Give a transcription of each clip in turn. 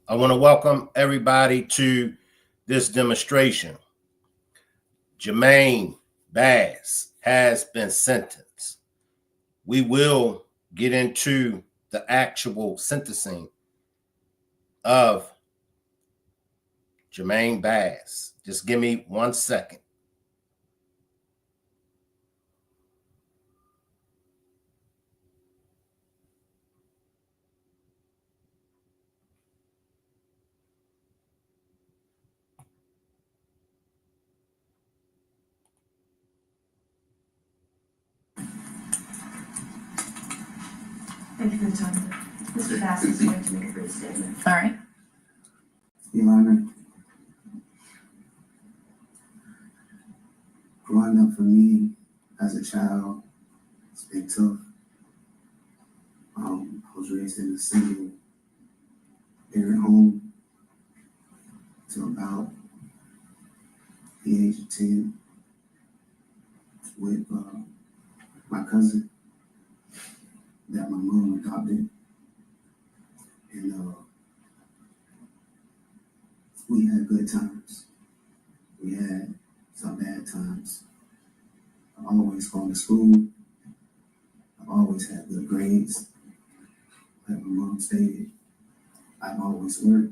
I want to welcome everybody to this demonstration. Jermaine Bass has been sentenced. We will get into the actual sentencing of Jermaine Bass. Just give me 1 second. Thank you for the time. Mr. Bass is going to make a brief statement. All right. Your Honor, growing up for me as a child, it's been tough. I was raised in a single parent home till about the age of 10 with my cousin that my mom adopted. And we had good times. We had some bad times. I've always gone to school. I've always had good grades. Like my mom stated, I've always worked.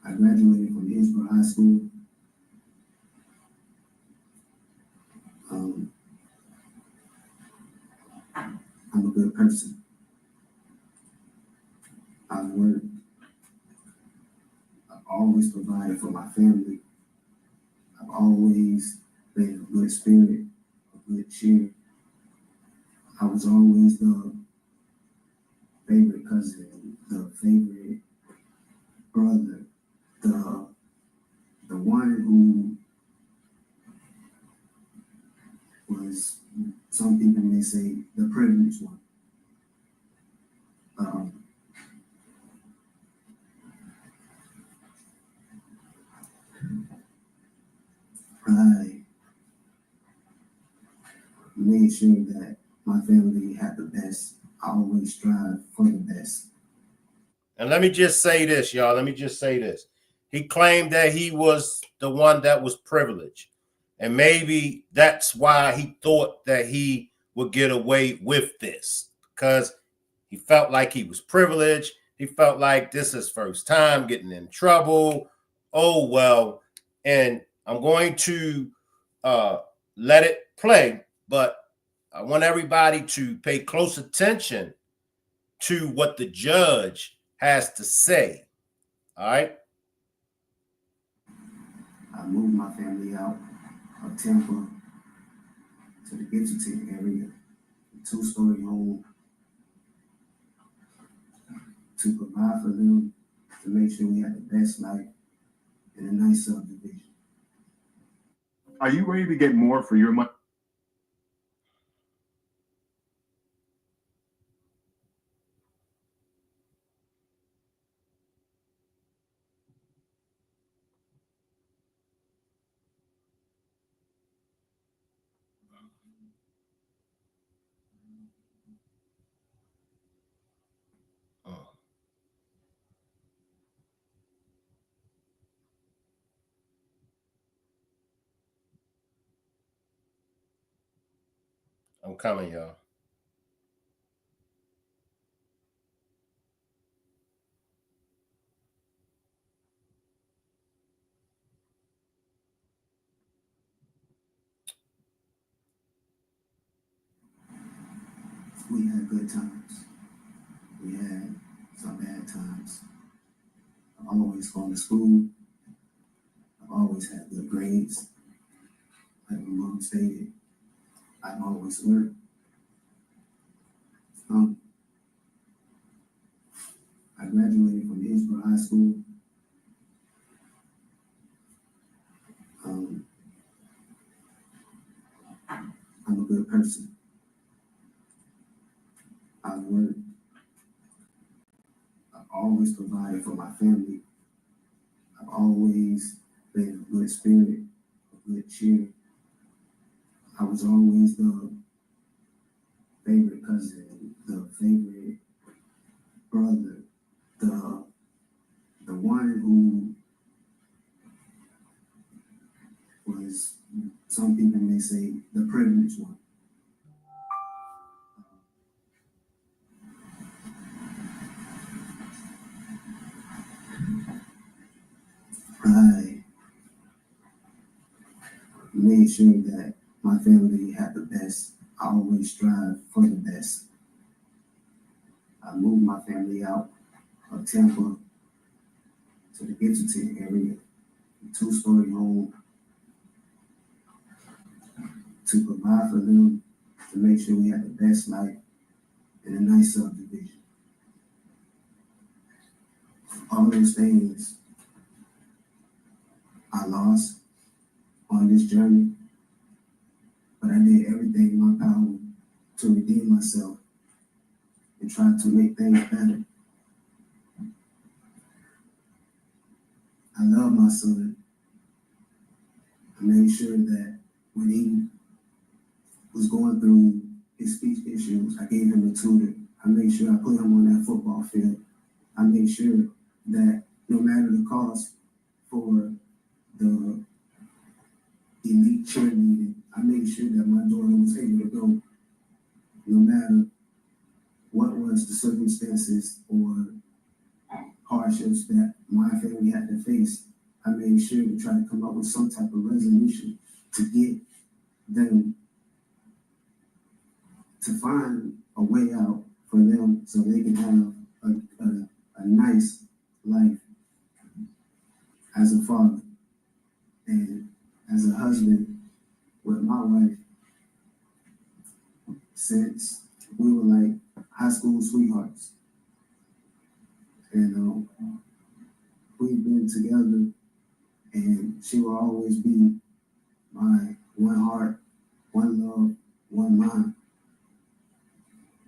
I graduated from Hillsborough High School. I'm a good person. I've worked. I've always provided for my family. I've always been a good spirit, a good cheer. I was always the favorite cousin, the favorite brother, the one who was, some people may say, the privileged one. I made sure that my family had the best. I always strive for the best. And let me just say this, y'all. Let me just say this. He claimed that he was the one that was privileged. And maybe that's why he thought that he would get away with this, because he felt like he was privileged. He felt like this is his first time getting in trouble. Oh, well. And I'm going to let it play, but I want everybody to pay close attention to what the judge has to say. All right. I moved my family out of Tampa to the Gibson area, a 2-story home, to provide for them, to make sure we had the best life in a nice subdivision. Are you ready to get more for your money? I'm coming, y'all. We had good times. We had some bad times. I've always gone to school. I've always had good grades. Like my mom stated, I've always worked. I graduated from Hillsborough High School. I'm a good person. I've worked. I've always provided for my family. I've always been a good spirit, a good cheer. I was always the favorite cousin, the favorite brother, the one who was, some people may say, the privileged one. I made sure that my family had the best. I always strive for the best. I moved my family out of Tampa to the Gibson area, a 2-story home, to provide for them, to make sure we had the best life in a nice subdivision. All those things I lost on this journey, but I did everything in my power to redeem myself and try to make things better. I love my son. I made sure that when he was going through his speech issues, I gave him a tutor. I made sure I put him on that football field. I made sure that no matter the cost for the elite cheerleading, I made sure that my daughter was able to go, no matter what was the circumstances or hardships that my family had to face. I made sure to try to come up with some type of resolution to get them to find a way out for them so they can have a nice life as a father and as a husband with my wife. Since we were like high school sweethearts, and we've been together, and she will always be my one heart, one love, one mind.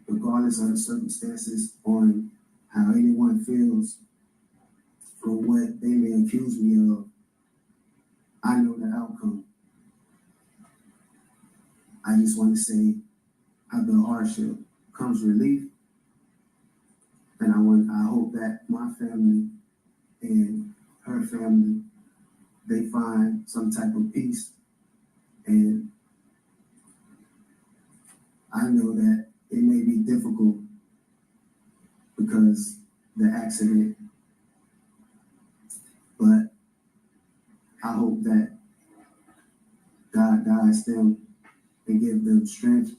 Regardless of the circumstances, on how anyone feels or what they may accuse me of, I know the outcome. I just want to say, after hardship comes relief, and I hope that my family and her family, they find some type of peace. And I know that it may be difficult because the accident, but I hope that God guides them and give them strength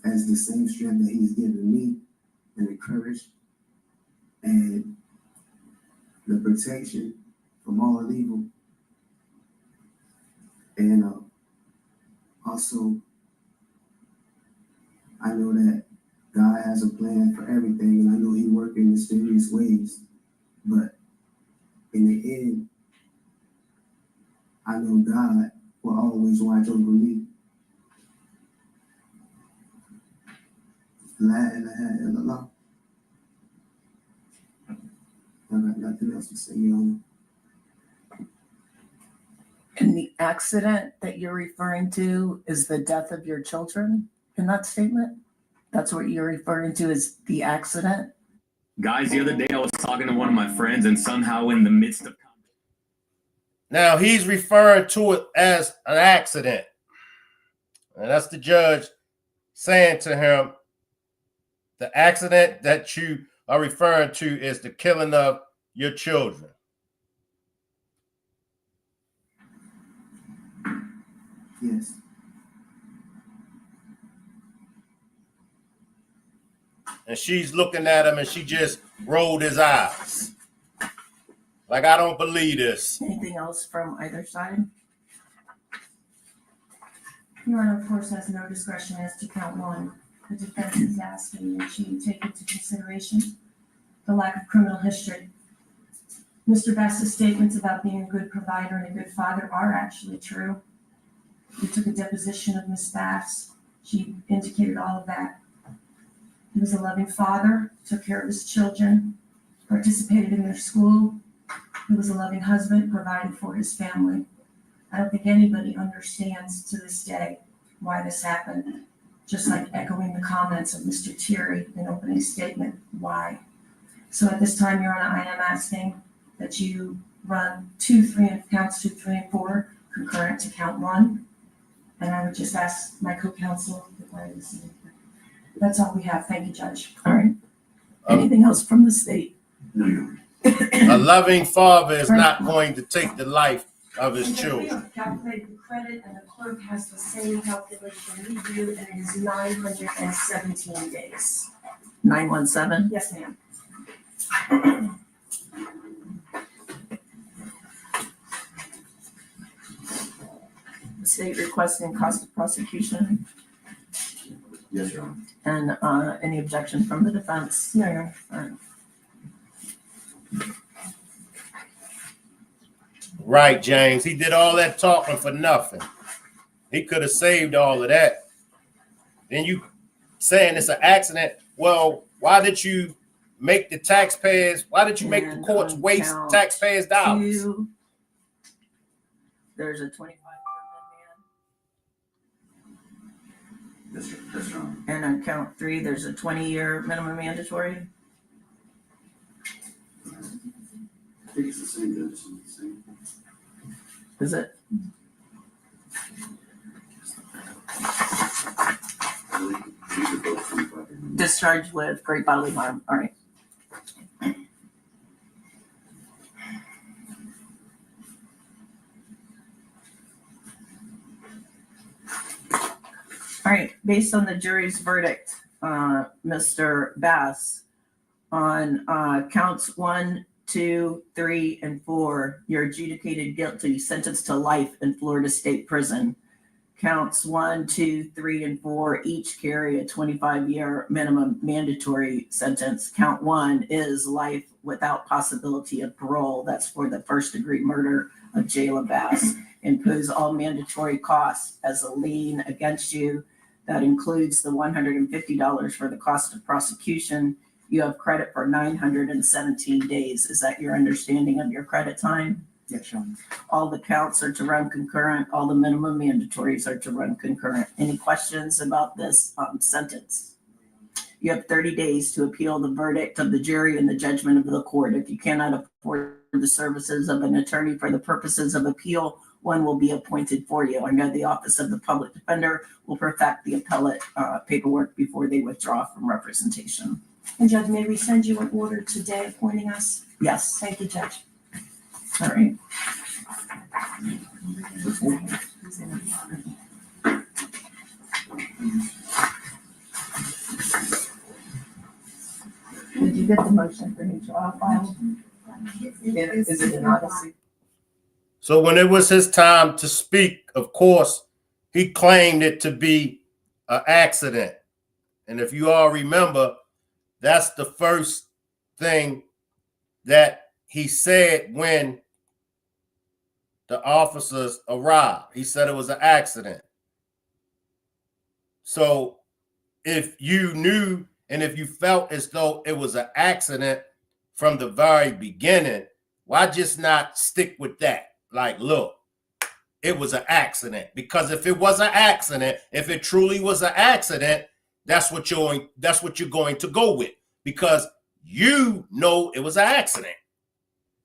as the same strength that He's given me, and the courage and the protection from all evil. And also, I know that God has a plan for everything, and I know He works in mysterious ways. But in the end, I know God will always watch over me. La ilaha illallah. I got nothing else to say, Your Honor. And the accident that you're referring to is the death of your children in that statement? That's what you're referring to as the accident? Guys, the other day I was talking to one of my friends, and somehow in the midst of... Now he's referring to it as an accident. And that's the judge saying to him, the accident that you are referring to is the killing of your children. Yes. And she's looking at him and she just rolled his eyes. Like, I don't believe this. Anything else from either side? Your Honor, of course, has no discretion as to count one. The defense is asking that you take into consideration the lack of criminal history. Mr. Bass's statements about being a good provider and a good father are actually true. We took a deposition of Ms. Bass. She indicated all of that. He was a loving father, took care of his children, participated in their school. He was a loving husband, provided for his family. I don't think anybody understands to this day why this happened. just like echoing the comments of Mr. Thierry in opening statement, why? So at this time, Your Honor, I am asking that you run counts 2, 3, and 4 concurrent to count 1. And I would just ask my co-counsel if I listen. That's all we have. Thank you, Judge. All right. Anything else from the state? A loving father is not going to take the life of his And Judge, we children. have calculated the credit, and the clerk has the same calculation we do, and it is 917 days. 917? Yes, ma'am. The state requesting cost of prosecution Yes, Your Honor. and any objection from the defense? No, Your Honor. All right. Right, James. He did all that talking for nothing. He could have saved all of that. Then you saying it's an accident. Well, why did you make the taxpayers, why did you make the And courts on waste count taxpayers' dollars? 2, there's a 25-year Yes, Your Honor. minimum, and on count 3, there's a 20-year minimum mandatory. I think it's the same, Judge. It's the same. Is it? I believe these are both 25 years. Discharged with great bodily harm. All right. All right, based on the jury's verdict, Mr. Bass, on counts 1, 2, 3, and 4, you're adjudicated guilty, sentenced to life in Florida State Prison. Counts 1, 2, 3, and 4 each carry a 25-year minimum mandatory sentence. Count 1 is life without possibility of parole. That's for the first-degree murder of Jayla Bass. Impose all mandatory costs as a lien against you. That includes the $150 for the cost of prosecution. You have credit for 917 days. Is that your understanding of your credit time? Yes, Your Honor. All the counts are to run concurrent. All the minimum mandatories are to run concurrent. Any questions about this sentence? You have 30 days to appeal the verdict of the jury and the judgment of the court. If you cannot afford the services of an attorney for the purposes of appeal, one will be appointed for you. I know the Office of the Public Defender will perfect the appellate paperwork before they withdraw from representation. And Judge, may we send you an order today appointing us? Yes. Thank you, Judge. All right. Did you get the motion for new trial file? Is it an odyssey? So when it was his time to speak, of course, he claimed it to be an accident. And if you all remember, that's the first thing that he said when the officers arrived. He said it was an accident. So if you knew and if you felt as though it was an accident from the very beginning, why just not stick with that? Like, look, it was an accident. Because if it was an accident, if it truly was an accident, that's what you're going to go with. Because you know it was an accident.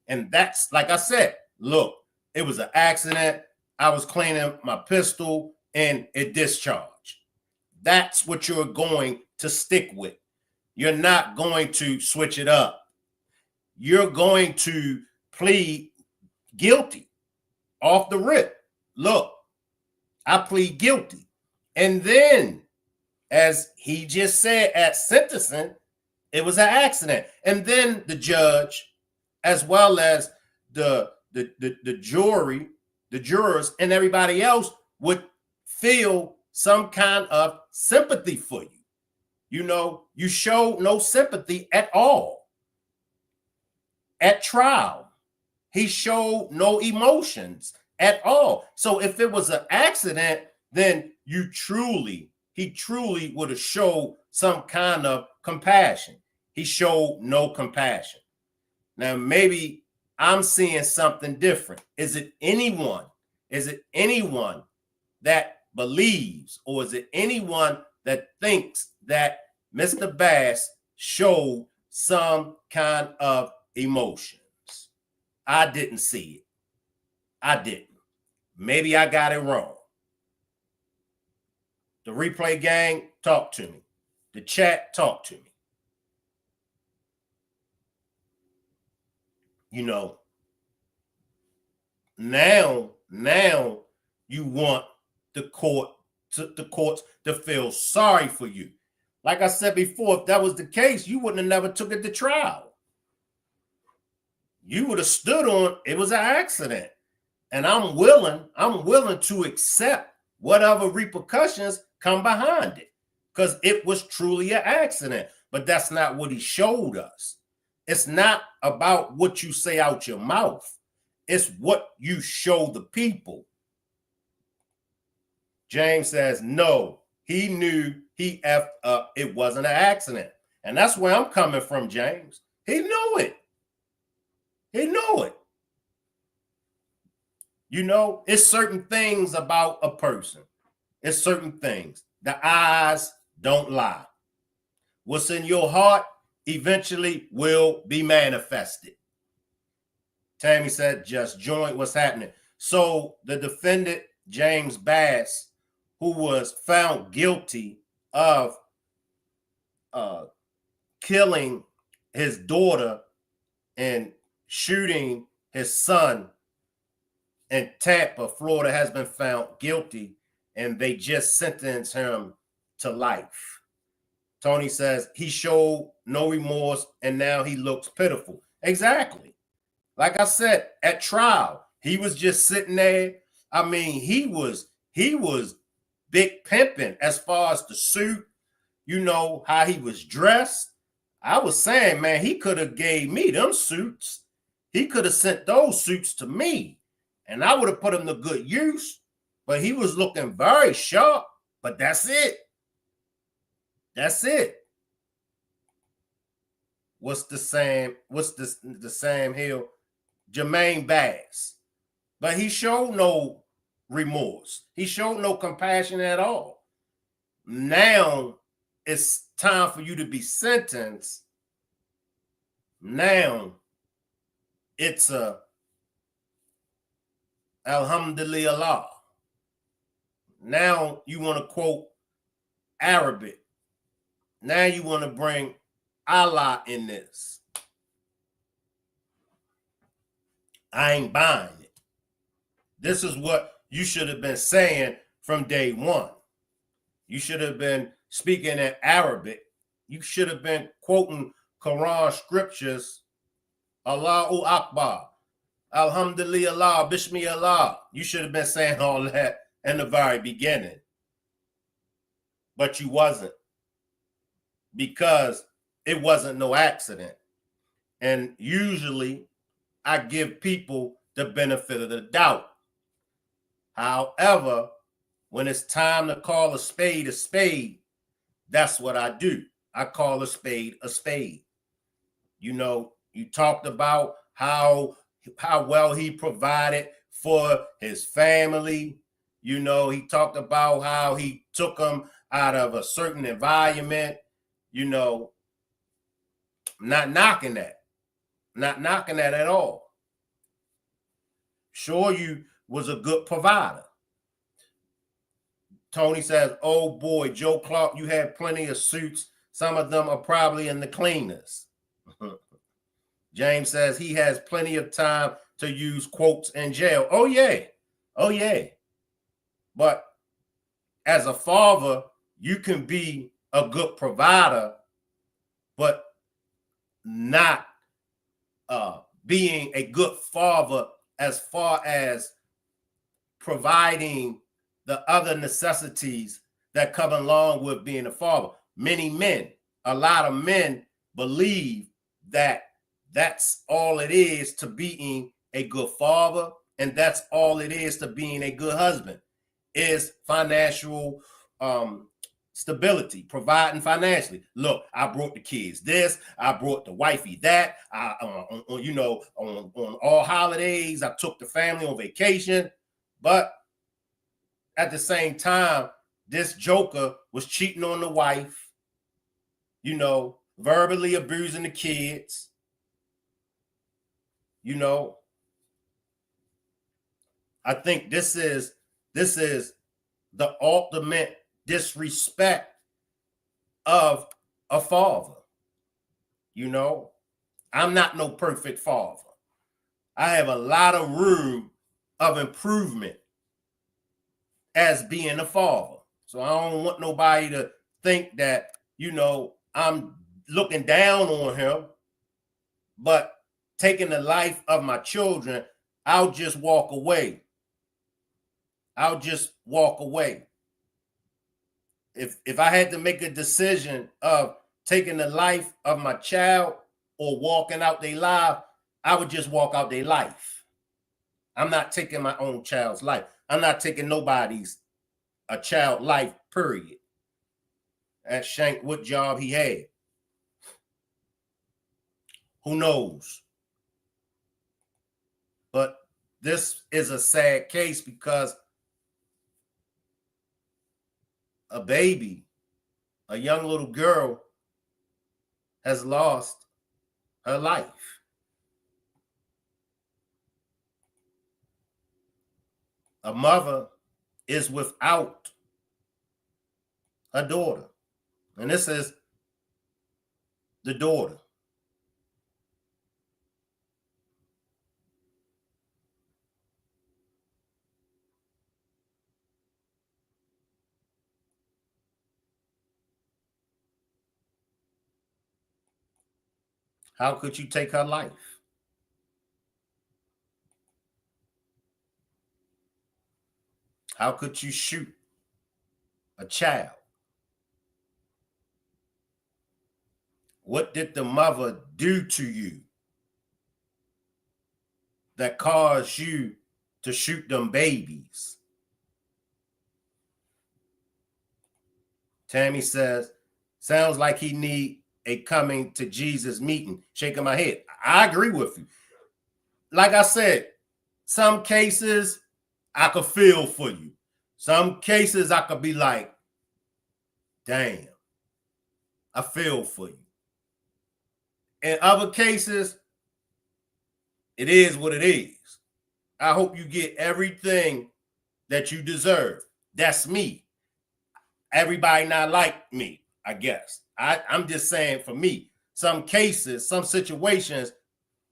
And that's, like I said, look, it was an accident. I was cleaning my pistol and it discharged. That's what you're going to stick with. You're not going to switch it up. You're going to plead guilty off the rip. Look, I plead guilty. And then, as he just said at sentencing, it was an accident. And then the judge, as well as the jury, the jurors, and everybody else would feel some kind of sympathy for you. You know, you show no sympathy at all. At trial, he showed no emotions at all. So if it was an accident, then he truly would have showed some kind of compassion. He showed no compassion. Now, maybe I'm seeing something different. Is it anyone that believes, or is it anyone that thinks that Mr. Bass showed some kind of emotions. I didn't see it. I didn't. Maybe I got it wrong. The replay gang, talk to me. The chat, talk to me. You know, now you want the courts to feel sorry for you. Like I said before, if that was the case, you wouldn't have never took it to trial. You would have stood on it was an accident. And I'm willing to accept whatever repercussions come behind it, because it was truly an accident. But that's not what he showed us. It's not about what you say out your mouth. It's what you show the people. James says, no, he knew he effed up. It wasn't an accident. And that's where I'm coming from, James. He knew it. He knew it. You know, it's certain things about a person. It's certain things. The eyes don't lie. What's in your heart eventually will be manifested. Tammy said, just join what's happening. So the defendant, James Bass, who was found guilty of killing his daughter and shooting his son in Tampa, Florida, has been found guilty, and they just sentenced him to life. Tony says he showed no remorse, and now he looks pitiful. Exactly. Like I said, at trial, he was just sitting there. I mean, he was big pimping as far as the suit, you know, how he was dressed. I was saying, man, he could have gave me them suits. He could have sent those suits to me, and I would have put them to good use. But he was looking very sharp. But that's it. That's it. What's the same here? Jermaine Bass. But he showed no remorse. He showed no compassion at all. Now it's time for you to be sentenced. Now it's a Alhamdulillah. Now you want to quote Arabic. Now you want to bring Allah in this. I ain't buying it. This is what you should have been saying from day one. You should have been speaking in Arabic. You should have been quoting Quran scriptures. Allahu Akbar. Alhamdulillah. Bismillah. You should have been saying all that in the very beginning. But you wasn't. Because it wasn't no accident. And usually I give people the benefit of the doubt. However, when it's time to call a spade, that's what I do. I call a spade a spade. You know, you talked about how well he provided for his family. You know, he talked about how he took them out of a certain environment. You know, not knocking that. Not knocking that at all. Sure, you was a good provider. Tony says, oh boy, Joe Clark, you had plenty of suits. Some of them are probably in the cleaners. James says he has plenty of time to use quotes in jail. Oh, yeah. Oh, yeah. But as a father, you can be a good provider, but not being a good father as far as providing the other necessities that come along with being a father. A lot of men believe that that's all it is to being a good father, and that's all it is to being a good husband, is financial stability, providing financially. Look, I brought the kids this, I brought the wifey that, on all holidays, I took the family on vacation. But at the same time, this joker was cheating on the wife, you know, verbally abusing the kids, you know. I think this is the ultimate disrespect of a father. You know, I'm not no perfect father. I have a lot of room of improvement as being a father. So I don't want nobody to think that, you know, I'm looking down on him, but taking the life of my children, I'll just walk away. I'll just walk away. If I had to make a decision of taking the life of my child or walking out their life, I would just walk out their life. I'm not taking my own child's life. I'm not taking nobody's a child life, period. Ask Shank what job he had. Who knows? But this is a sad case because a baby, a young little girl, has lost her life. A mother is without her daughter. And this is the daughter. How could you take her life? How could you shoot a child? What did the mother do to you that caused you to shoot them babies? Tammy says, sounds like he need a coming to Jesus meeting. Shaking my head. I agree with you. Like I said, some cases I could feel for you. Some cases I could be like, damn, I feel for you. In other cases, it is what it is. I hope you get everything that you deserve. That's me. Everybody not like me, I guess. I'm just saying for me, some cases, some situations,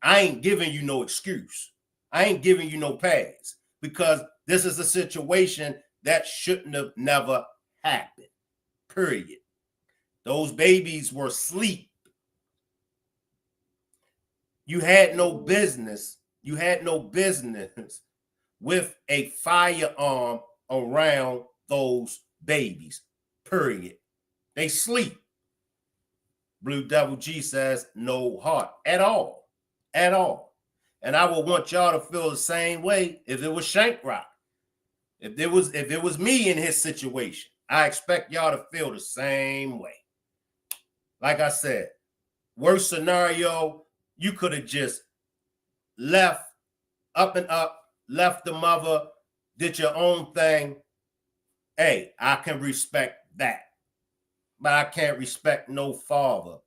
I ain't giving you no excuse. I ain't giving you no pass because this is a situation that shouldn't have never happened, period. Those babies were asleep. You had no business with a firearm around those babies, period. They sleep. Blue Devil G says no heart at all, at all. And I would want y'all to feel the same way if it was Shankrock. If it was me in his situation, I expect y'all to feel the same way. Like I said, worst scenario, you could have just left up and up, left the mother, did your own thing. Hey, I can respect that. But I can't respect no father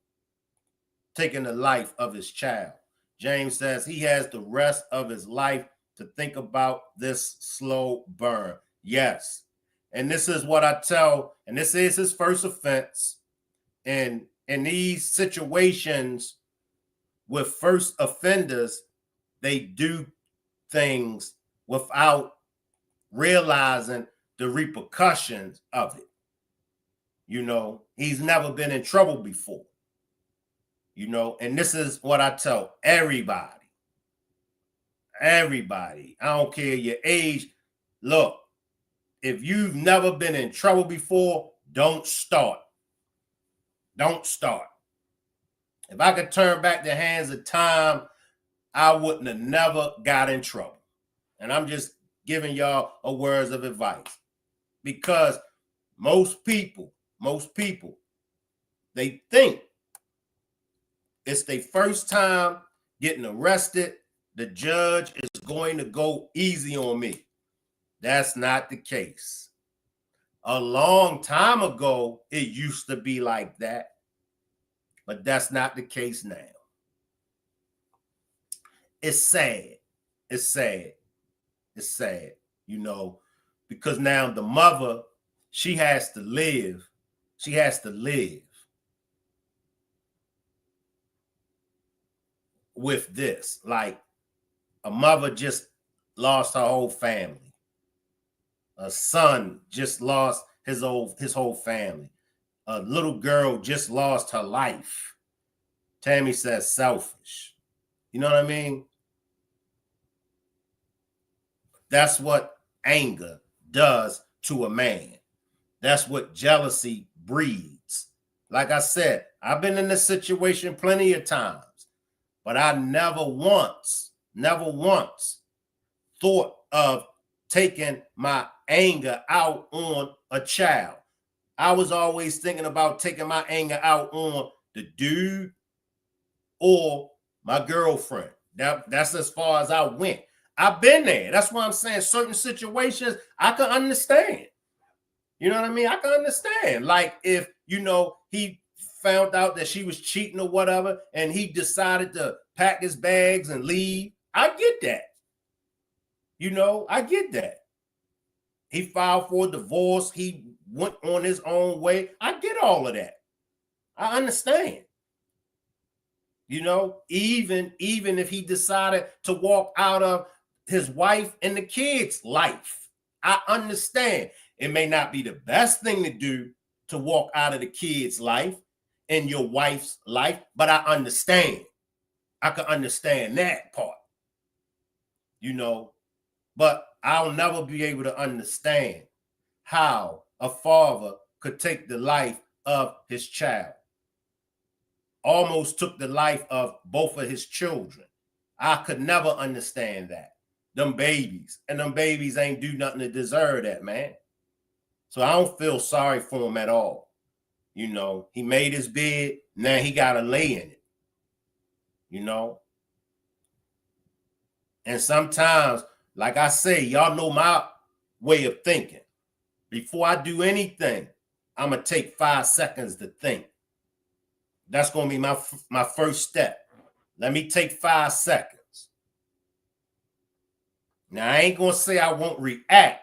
taking the life of his child. James says he has the rest of his life to think about this slow burn. Yes. And this is what I tell, and this is his first offense. And in these situations with first offenders, they do things without realizing the repercussions of it. You know, he's never been in trouble before. You know, and this is what I tell everybody. Everybody. I don't care your age. Look, if you've never been in trouble before, don't start. Don't start. If I could turn back the hands of time, I wouldn't have never got in trouble. And I'm just giving y'all a words of advice. Because most people, they think it's their first time getting arrested. The judge is going to go easy on me. That's not the case. a long time ago, it used to be like that, but that's not the case now. It's sad. It's sad. It's sad, you know, because now the mother, she has to live. She has to live with this. Like, a mother just lost her whole family. A son just lost his whole family. A little girl just lost her life. Tammy says selfish. You know what I mean? That's what anger does to a man. That's what jealousy breeds. Like I said, I've been in this situation plenty of times, but I never once thought of taking my anger out on a child. I was always thinking about taking my anger out on the dude or my girlfriend. That's as far as I went. I've been there. That's why I'm saying certain situations I can understand. You know what I mean? I can understand. Like if, you know, he found out that she was cheating or whatever, and he decided to pack his bags and leave. I get that. You know, I get that. He filed for a divorce. He went on his own way. I get all of that. I understand. You know, even if he decided to walk out of his wife and the kids' life, I understand. It may not be the best thing to do to walk out of the kids' life and your wife's life, but I understand. I can understand that part, you know, but I'll never be able to understand how a father could take the life of his child. Almost took the life of both of his children. I could never understand that. Them babies ain't do nothing to deserve that, man. So I don't feel sorry for him at all. You know, he made his bed, now he got to lay in it, you know. And sometimes, like I say, y'all know my way of thinking. Before I do anything, I'm going to take 5 seconds to think. That's going to be my first step. Let me take 5 seconds. Now, I ain't going to say I won't react.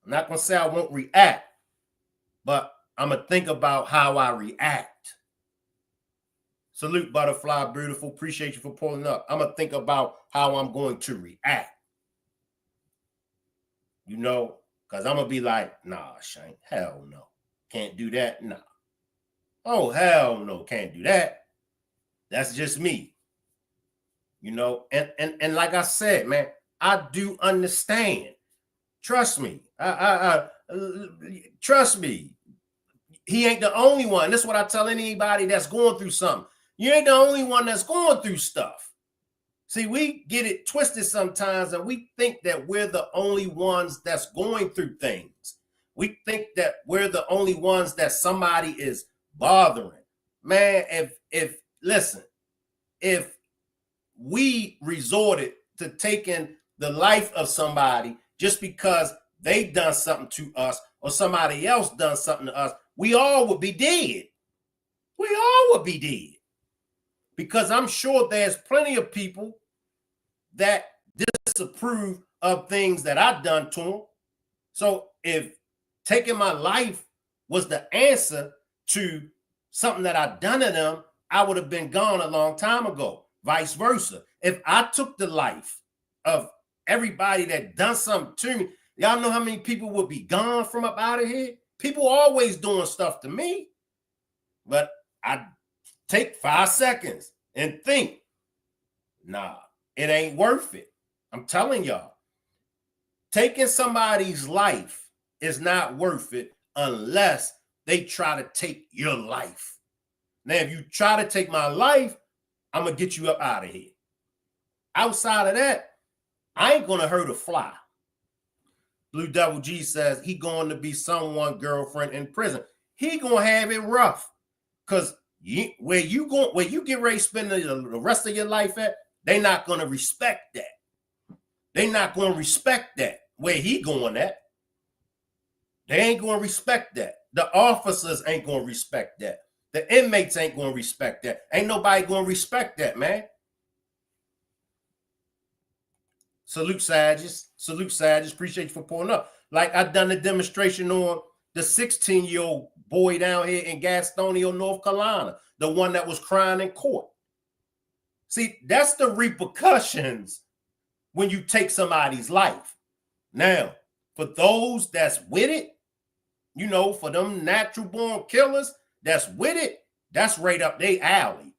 I'm not going to say I won't react, but I'm going to think about how I react. Salute, Butterfly, beautiful. Appreciate you for pulling up. I'm going to think about how I'm going to react. You know, because I'm going to be like, nah, Shane, hell no. Can't do that, nah. Oh, hell no, can't do that. That's just me. You know, and like I said, man, I do understand. Trust me. Trust me. He ain't the only one. This is what I tell anybody that's going through something. You ain't the only one that's going through stuff. See, we get it twisted sometimes, and we think that we're the only ones that's going through things. We think that we're the only ones that somebody is bothering. Man, if we resorted to taking the life of somebody just because they done something to us or somebody else done something to us, we all would be dead. We all would be dead. Because I'm sure there's plenty of people that disapprove of things that I've done to them. So if taking my life was the answer to something that I've done to them, I would have been gone a long time ago. Vice versa. If I took the life of everybody that done something to me, y'all know how many people would be gone from up out of here? People always doing stuff to me. But I take 5 seconds and think, nah, it ain't worth it. I'm telling y'all, taking somebody's life is not worth it unless they try to take your life. Now, if you try to take my life, I'm going to get you up out of here. Outside of that, I ain't going to hurt a fly. Blue Devil G says he going to be someone's girlfriend in prison. He going to have it rough. Because where you get ready to spend the rest of your life at, they not going to respect that. They not going to respect that, where he going at. They ain't going to respect that. The officers ain't going to respect that. The inmates ain't going to respect that. Ain't nobody going to respect that, man. Salute Sages. Salute Sages. Appreciate you for pulling up. Like I done a demonstration on the 16-year-old boy down here in Gastonia, North Carolina, the one that was crying in court. See, that's the repercussions when you take somebody's life. Now, for those that's with it, you know, for them natural born killers that's with it, that's right up their alley.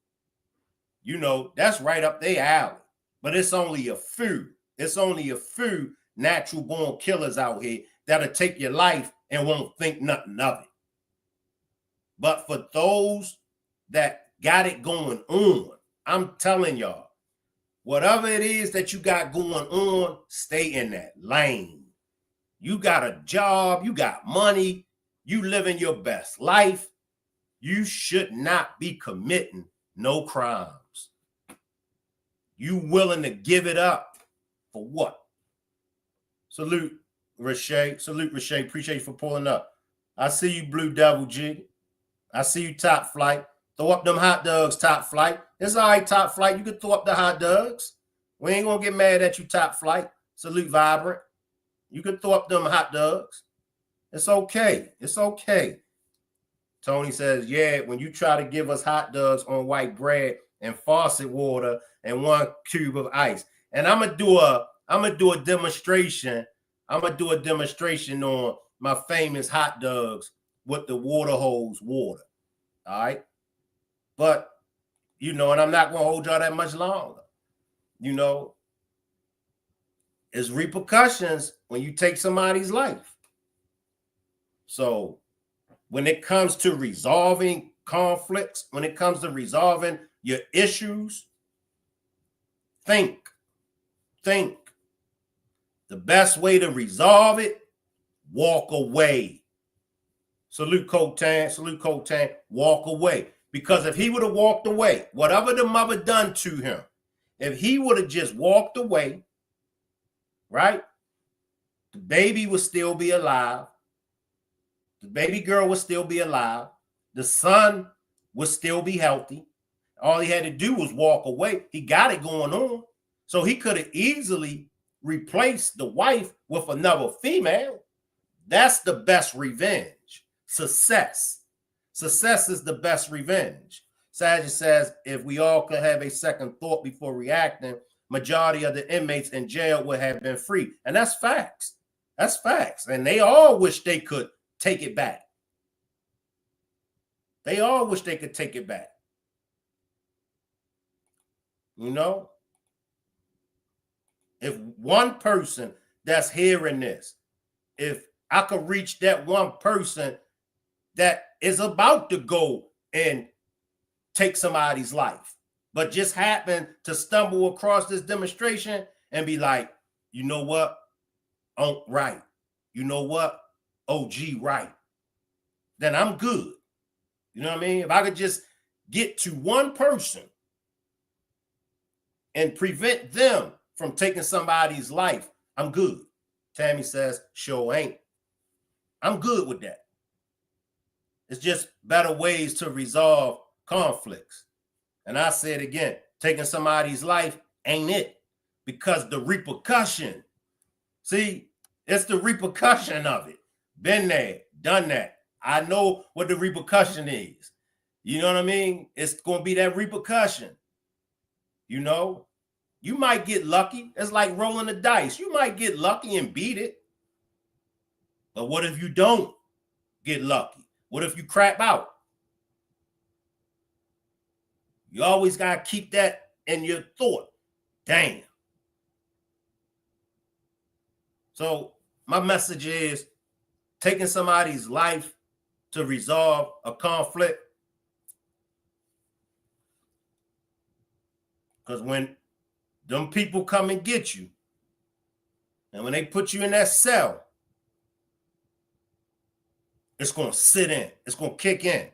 You know, that's right up their alley. But it's only a few. It's only a few natural born killers out here that'll take your life and won't think nothing of it. But for those that got it going on, I'm telling y'all, whatever it is that you got going on, stay in that lane. You got a job, you got money, you living your best life. You should not be committing no crimes. You willing to give it up for what? Salute, Rashay. Salute, Rashay. Appreciate you for pulling up. I see you, Blue Devil G. I see you, Top Flight. Throw up them hot dogs, Top Flight. It's all right, Top Flight. You can throw up the hot dogs. We ain't gonna get mad at you, Top Flight. Salute, Vibrant. You can throw up them hot dogs. It's okay. It's okay. Tony says, yeah, when you try to give us hot dogs on white bread and faucet water and 1 cube of ice. And I'm gonna do a demonstration. I'm gonna do a demonstration on my famous hot dogs with the water hose water. All right. But you know, and I'm not gonna hold y'all that much longer. You know, it's repercussions when you take somebody's life. So when it comes to resolving conflicts, when it comes to resolving your issues, think. The best way to resolve it, walk away. Salute Cotan, walk away. Because if he would have walked away, whatever the mother done to him, if he would have just walked away, right? The baby would still be alive. The baby girl would still be alive. The son would still be healthy. All he had to do was walk away. He got it going on. So he could have easily replaced the wife with another female. That's the best revenge. Success. Success is the best revenge. Saget says, if we all could have a second thought before reacting, majority of the inmates in jail would have been free. And that's facts. That's facts. And they all wish they could take it back. They all wish they could take it back. You know? If one person that's hearing this, if I could reach that one person that is about to go and take somebody's life, but just happen to stumble across this demonstration and be like, you know what? Oh, right. You know what? OG, right. Then I'm good. You know what I mean? If I could just get to one person and prevent them from taking somebody's life, I'm good. Tammy says, sure ain't. I'm good with that. It's just better ways to resolve conflicts. And I say it again, taking somebody's life ain't it. Because the repercussion, see, it's the repercussion of it. Been there, done that. I know what the repercussion is. You know what I mean? It's going to be that repercussion. You know, you might get lucky. It's like rolling the dice. You might get lucky and beat it. But what if you don't get lucky? What if you crap out? You always got to keep that in your thought. Damn. So my message is taking somebody's life to resolve a conflict. Because when them people come and get you, and when they put you in that cell, it's going to sit in. It's going to kick in.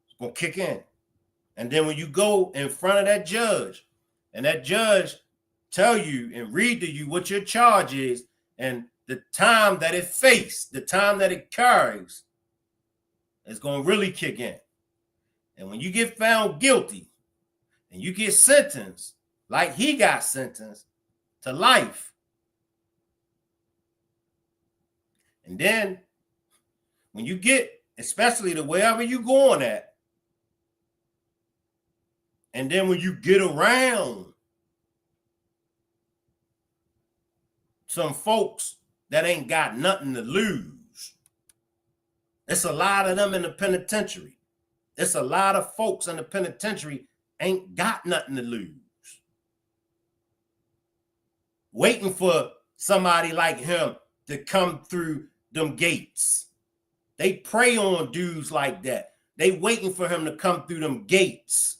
It's going to kick in. And then when you go in front of that judge, and that judge tell you and read to you what your charge is, and the time that it faced, the time that it carries, is going to really kick in. And when you get found guilty and you get sentenced, like he got sentenced to life, and then when you get, especially to wherever you're going at, and then when you get around some folks that ain't got nothing to lose, it's a lot of them in the penitentiary. It's a lot of folks in the penitentiary ain't got nothing to lose. Waiting for somebody like him to come through them gates. They prey on dudes like that. They waiting for him to come through them gates.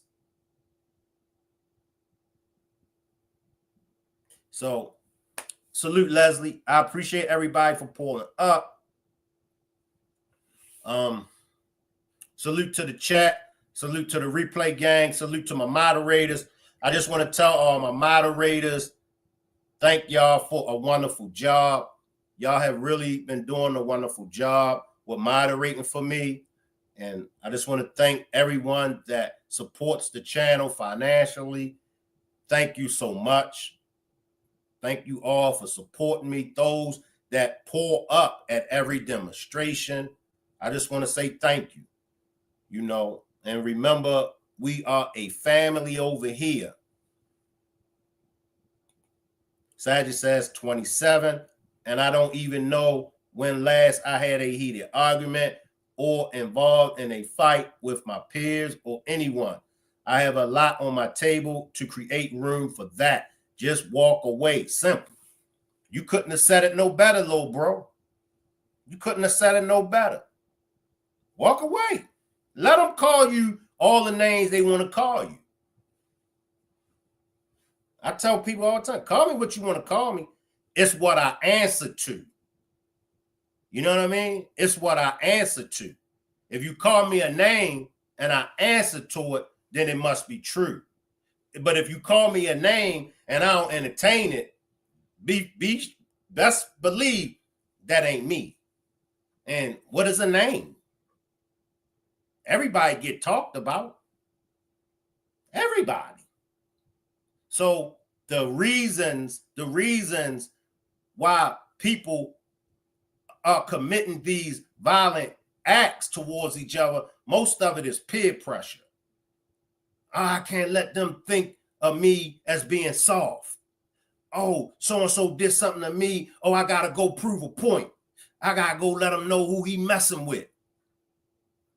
So, salute Leslie. I appreciate everybody for pulling up. Salute to the chat. Salute to the replay gang. Salute to my moderators. I just want to tell all my moderators, thank y'all for a wonderful job. Y'all have really been doing a wonderful job with moderating for me. And I just want to thank everyone that supports the channel financially. Thank you so much. Thank you all for supporting me. Those that pull up at every demonstration, I just want to say thank you. You know, and remember, we are a family over here. Sagitt says 27, and I don't even know when last I had a heated argument or involved in a fight with my peers or anyone. I have a lot on my table to create room for that. Just walk away. Simple. You couldn't have said it no better, little bro. You couldn't have said it no better. Walk away. Let them call you all the names they want to call you. I tell people all the time, call me what you want to call me. It's what I answer to. You know what I mean? It's what I answer to. If you call me a name and I answer to it, then it must be true. But if you call me a name and I don't entertain it, best believe that ain't me. And what is a name? Everybody get talked about. Everybody. So the reasons why people are committing these violent acts towards each other, most of it is peer pressure. I can't let them think of me as being soft. Oh, so-and-so did something to me. Oh, I got to go prove a point. I got to go let them know who he messing with.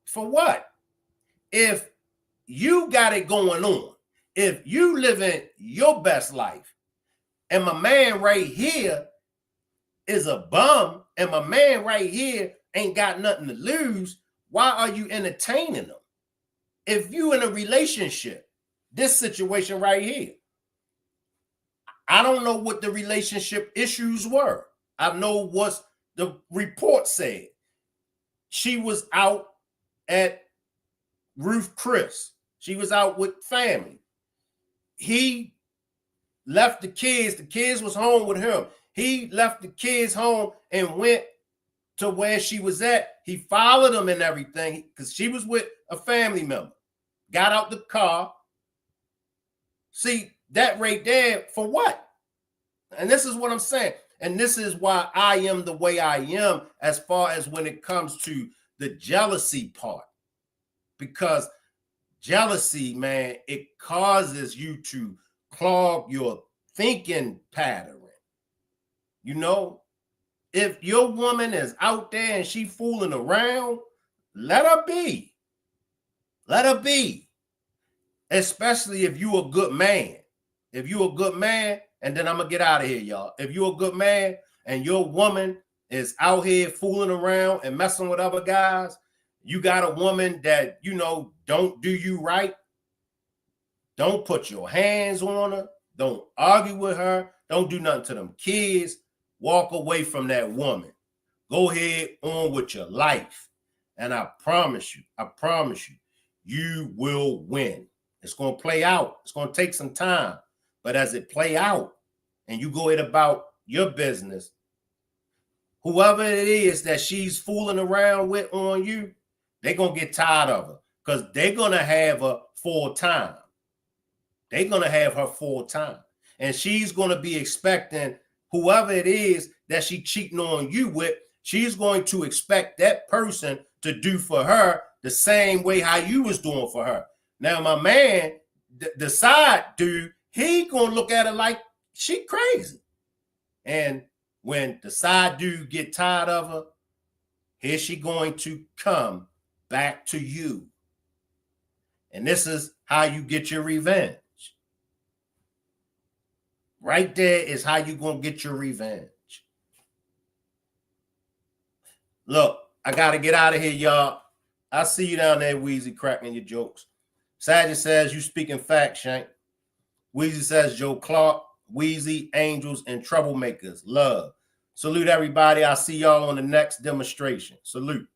For what? If you got it going on, if you living your best life, and my man right here is a bum, and my man right here ain't got nothing to lose, why are you entertaining them? If you in a relationship, this situation right here, I don't know what the relationship issues were. I know what the report said. She was out at Ruth Chris. She was out with family. He left the kids. The kids was home with him. He left the kids home and went to where she was at. He followed them and everything because she was with a family member. Got out the car. See, that right there, for what? And this is what I'm saying. And this is why I am the way I am as far as when it comes to the jealousy part. Because jealousy, man, it causes you to clog your thinking pattern. You know, if your woman is out there and she fooling around, let her be. Let her be. Especially if you a good man. If you a good man, and then I'm going to get out of here, y'all. If you're a good man and your woman is out here fooling around and messing with other guys, you got a woman that, you know, don't do you right. Don't put your hands on her. Don't argue with her. Don't do nothing to them kids. Walk away from that woman. Go ahead on with your life. And I promise you, you will win. It's going to play out. It's going to take some time. But as it play out and you go ahead about your business, whoever it is that she's fooling around with on you, they're going to get tired of her because they're going to have her full time. They're going to have her full time. And she's going to be expecting whoever it is that she cheating on you with, she's going to expect that person to do for her the same way how you was doing for her. Now, my man, the side dude, he going to look at her like she crazy. And when the side dude get tired of her, here she going to come back to you. And this is how you get your revenge. Right there is how you going to get your revenge. Look, I got to get out of here, y'all. I see you down there, Weezy, cracking your jokes. Sergeant says you speaking facts, Shank. Weezy says Joe Clark, Weezy, angels, and troublemakers. Love. Salute everybody. I'll see y'all on the next demonstration. Salute.